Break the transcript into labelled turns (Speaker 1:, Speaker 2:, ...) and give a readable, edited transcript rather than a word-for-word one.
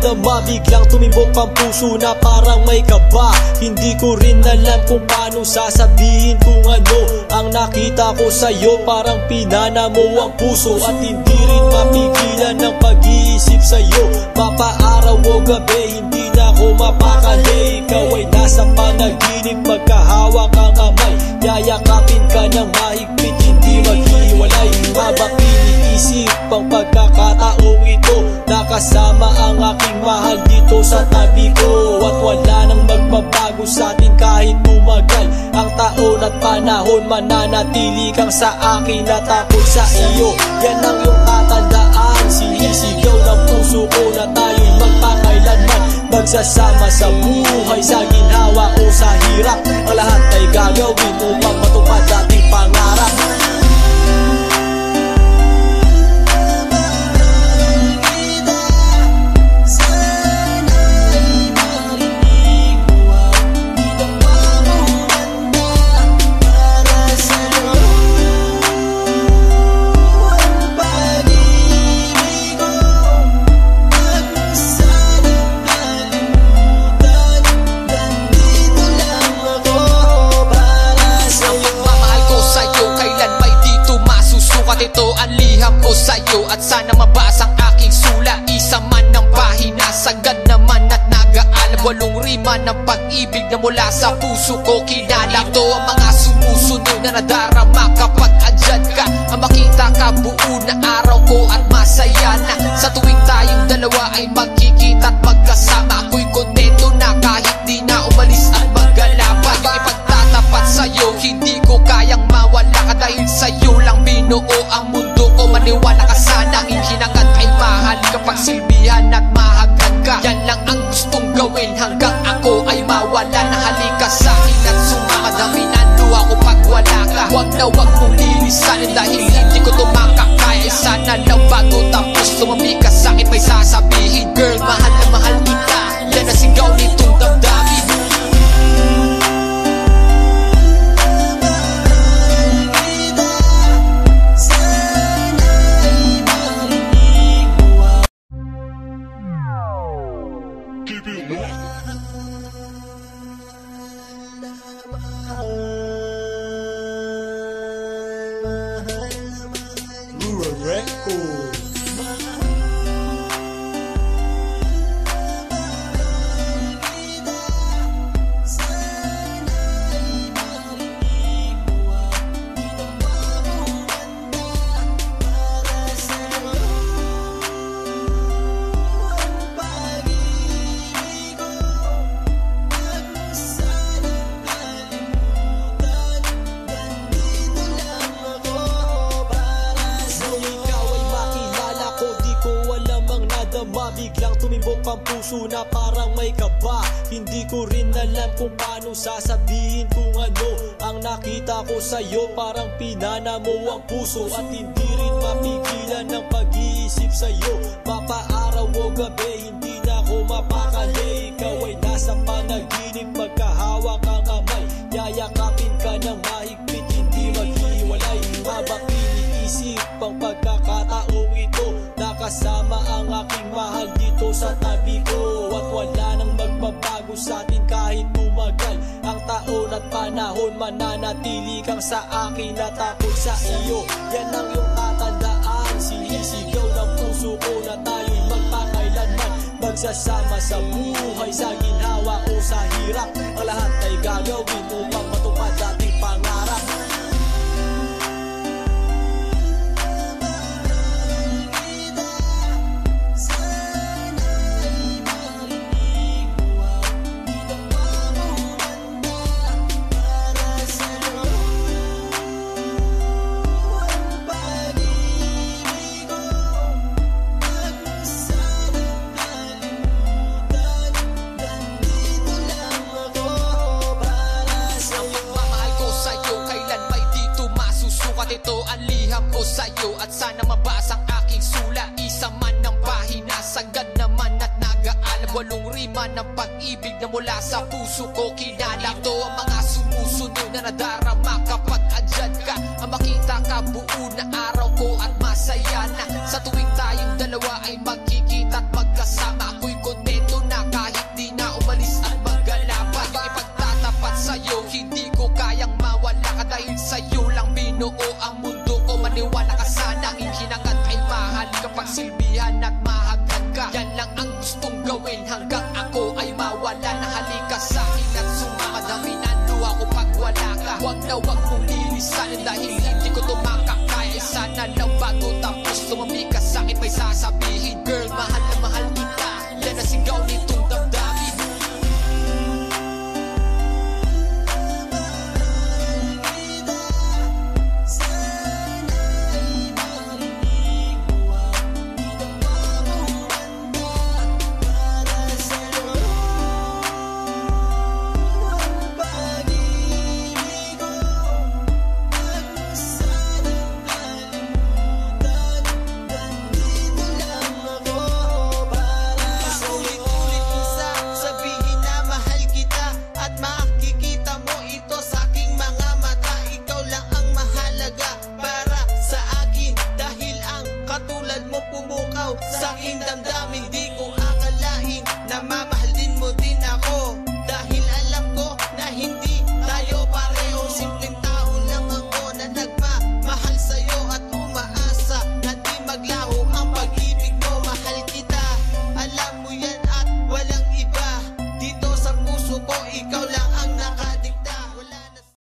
Speaker 1: nadama, biglang tumibok ang puso na parang may kaba. Hindi ko rin alam kung paano sasabihin kung ano ang nakita ko sa'yo. Parang pinana mo ang puso at hindi rin mapigilan ng pag-iisip sa'yo. Mapaaraw o gabi, hindi na ako mapakali. Ikaw ay nasa panaginip, magkahawak ang kamay. Yayakapin ka ng mahigpit, hindi maghiwalay. Habang iniisip ang pagkakataong ito, nakasama ang aking mahal dito sa tabi ko. At wala nang magbabago sa atin kahit tumagal ang taon at panahon. Mananatili kang sa akin at ako sa iyo. Yan ang iyong tatandaan. Sinisigaw ng puso ko na tayo'y magpakailanman. Magsasama sa buhay, sa ginhawa o sa hirap. Ang lahat ay gagawin upang matupad ating pangarap. Ito ang liham ko sa'yo at sana mabasa ang aking sula. Isa man ng pahina, sagad naman at nag-aalam. 8 rima ng pag-ibig na mula sa puso ko kinala. Ito ang mga sumusunod na nadarama kapag andyan ka. Ang makita ka buo na araw ko at masaya na. Sa tuwing tayong dalawa ay magkikita at magkasama. Ako'y kontento na kahit di na umalis at maggalapa. Yung ipagtatapat sa'yo, hindi ko kayang mawala ka. Dahil sa'yo lang binuo ang mundo ko. Maniwala ka sana, ang hinangad ay mahal kapag silbihan at mahagdan ka. Yan lang ang gustong gawin hanggang ako ay mawala na. Halika sa'kin at sumama, daminan luha ko pag wala ka. Huwag na huwag mong lilisanin dahil hindi ko tumakakaya. Sana lang bago tapos tumami ka sa'kin may sasabihin. Girl, mahal na mahal kita, yan ang sigaw nitong damdamin. Biglang tumibok ang puso na parang may kaba. Hindi ko rin alam kung paano sasabihin kung ano ang nakita ko sa'yo. Parang pinana mo ang puso at hindi rin mapigilan ng pag-iisip sa'yo. Mapaaraw o gabi, hindi na ako mapakali. Ikaw ay nasa panaginip, magkahawak ang kamay. Yayakapin ka ng mahigpit, hindi maghiwalay. Habang iniisip ang pagkakataong ito, nakasama ang aking mahal dito sa tabi ko. At wala nang magbabago sa atin kahit tumagal ang taon at panahon. Mananatili kang sa akin at ako sa iyo. Yan ang iyong tatandaan. Sinisigaw ng puso ko na tayo'y magpakailanman. Magsasama sa buhay, sa ginhawa o sa hirap. Ang lahat ay gagawin upang matupad ating pangarap. Ito ang liham ko sa'yo at sana mabasa ang aking sula. Isa man ng pahina, sagad naman at nag-aalam. 8 rima ng pag-ibig na mula sa puso ko kinala. Ito ang mga sumusunod na nadarama kapag andyan ka. Ang makita ka buo na araw ko at masaya na. Sa tuwing tayong dalawa ay magkikita at magkasama. Ako'y gawin hanggang ako ay mawala na. Halika sa'kin at sumama, damin ang luha ko pag wala ka. Huwag na huwag mong lilisanin dahil hindi ko to makakaya. Sana lang bago tapos tumami ka sa'kin may sasabihin